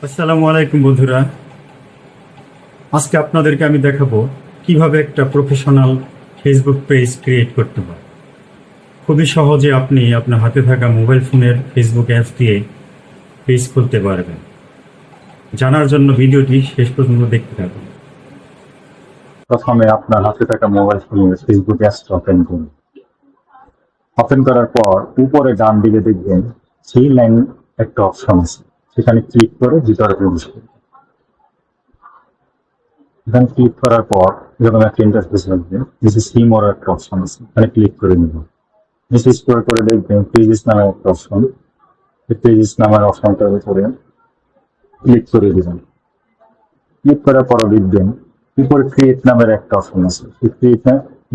আসসালামু আলাইকুম বন্ধুরা। আজকে আপনাদেরকে আমি দেখাবো কিভাবে একটা প্রফেশনাল ফেসবুক পেজ ক্রিয়েট করতে হয়। খুবই সহজে আপনি আপনার হাতে থাকা মোবাইল ফোনের ফেসবুক অ্যাপস দিয়ে পেজ খুলতে পারবেন। জানার জন্য ভিডিওটি শেষ পর্যন্ত দেখতে থাকুন। প্রথমে আপনার হাতে থাকা মোবাইল ফোনের ফেসবুক অ্যাপসটা ওপেন করুন। ওপেন করার পর উপরে ডান দিকে দেখবেন থ্রি লাইন একটা অপশন আছে, সেখানে ক্লিক করে ভিতরে প্রবেশ করুন। এখানে ক্লিক করার পর এরকম একটা ইন্টারফেস আসবে, নিচে সি মোর একটা অপশন আছে, এখানে ক্লিক করে নিব। নিচে স্ক্রল করে দেখবেন পেজেস নামের একটা অপশন, এই পেজেস নামের অপশনটার উপরে ক্লিক করে দিবেন। ক্লিক করার পর দেখবেন উপরে ক্রিয়েট নামের একটা অপশন আছে, সেই ক্রিয়েট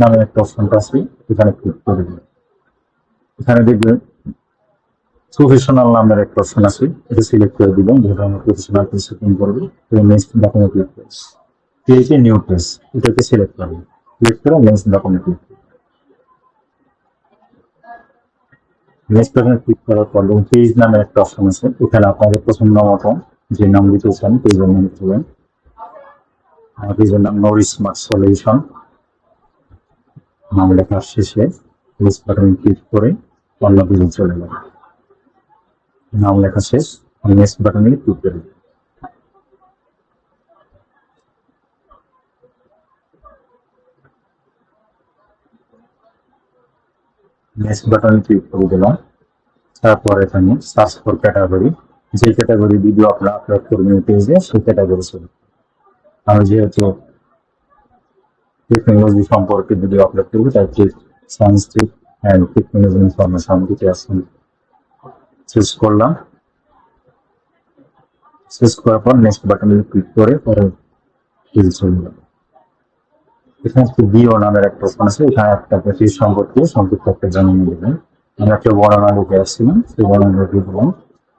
নামের একটা অপশনটা আছে, এখানে ক্লিক করে দিবেন। এখানে দেখবেন প্রফেশনাল নামের একটা অপশন আছে, এটা সিলেক্ট করে দিবেন, যেটা আমরা প্রফেশনাল পেজ সেটিং করবো। এবং নেক্সট ডকুমেন্ট ক্লিক করে ক্রিয়েট এ নিউ পেজ, এটাকে সিলেক্ট করবেন। ক্লিক করে নেক্সট ডকুমেন্ট ক্লিক করবেন। নেক্সট ডকুমেন্ট ক্লিক করার পর পেজ নামের একটা অপশন আছে, এখানে আপনাদের পছন্দ মতো যে নাম দিতে চান পেজের নাম দিবেন। আমার পেজের নাম নো স্মার্ট সলিউশন। নাম লেখার শেষে নেক্সট বাটনে ক্লিক করে অন্য পেজে চলে যাবেন। নাম লেখা শেষ, নেক্সট বাটনে ক্লিক করুন। নেক্সট বাটনে ক্লিক করে দিলাম। তারপর এখানে সার্চ ফর ক্যাটাগরি, যে ক্যাটাগরি ভিডিও আপনারা আপলোড করবেন পেজে সেই ক্যাটাগরি চলবে। আমি যেহেতু টেকনোলজি সম্পর্কে ভিডিও আপলোড করবো, তাই সায়েন্স অ্যান্ড টেকনোলজি ইনফরমেশন দিতে আসুন চুজ করলাম। চুজ করার পর নেক্সট বাটনে ক্লিক করে পরে পেজ চলে যাবে। এখানে একটি বিও নামের একটা অপশন আছে, এখানে একটা পেজ সম্পর্কে সংক্ষিপ্ত একটা জানিয়ে দেবেন। আমি একটা বর্ণনা লিখে আসছিলাম, সেই বর্ণনা লিখে দিলাম।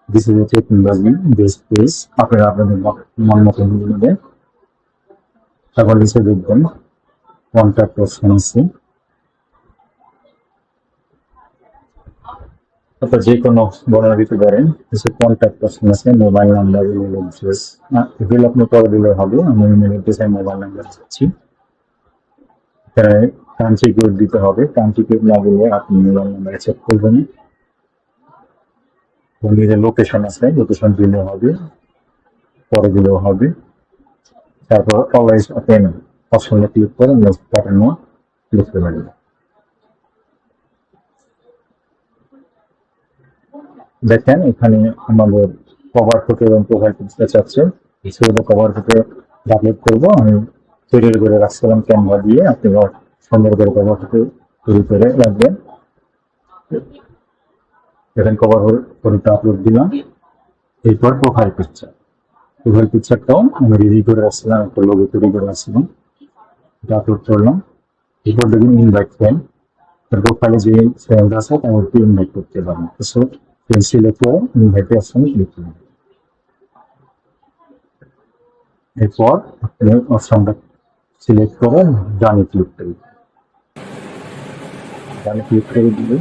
This is technology based page, আপনারা আপনাদের মন মতো লিখে নেবেন। তারপর নিচে দেখবেন কন্ট্যাক্ট অপশন আছে, অর্থাৎ যে কোনো বর্ণনা দিতে পারেন। কিছু কন্ট্যাক্ট অপশন আছে, মোবাইল নাম্বার, ইমেল অ্যাড্রেস। এগুলো আপনি করে দিলে হবে। আমি ইমেল অ্যাড্রেস আর মোবাইল নাম্বার দিচ্ছি। এখানে কান্ট্রি কোড দিতে হবে, কান্ট্রি কোড না দিলে আপনি মোবাইল নাম্বার চেক করবেন। যে লোকেশন আছে, লোকেশন দিলেও হবে, পরে দিলেও হবে। তারপর অলওয়েজ ওপেন অপশনে ক্লিক করে নেক্সট বাটনে লিখতে পারবেন। দেখেন এখানে আমাদের কভার ফটো এবং প্রোফাইল পিকচার চাচ্ছে, সেগুলো কভার ফটো আপলোড করবো। আমি তৈরি করে রাখছিলাম ক্যানভা দিয়ে, আপনি সুন্দর করে কভার ফটো তৈরি করে রাখবেন। দেখেন কভার ফটোটা আপলোড দিলাম। এরপর প্রোফাইল পিকচারটাও আমি রেডি করে রাখছিলাম, একটা লোগো তৈরি করে রাখছিলাম, এটা আপলোড করলাম। এরপর দেখুন ইনভাইট ফ্রেন্ড, প্রোফাইলে যে ফ্রেন্ড আছে তাদেরকে ইনভাইট করতে পারেন। ফ্রেন্ড সিলেক্ট করে ইনভাইট অপশনে ক্লিক করুন। এরপর আপনি অপশনটা সিলেক্ট করে ডানে ক্লিক করুন। ডানে ক্লিক করে দিলে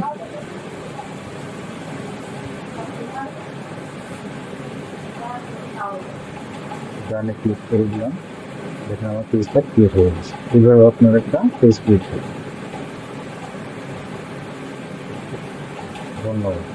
ডানে ক্লিক করে দিলাম। দেখেন আমার পেজটা ক্রিয়েট হয়ে গেছে। এইভাবে আপনার একটা পেজ ক্রিয়েট করুন। ধন্যবাদ।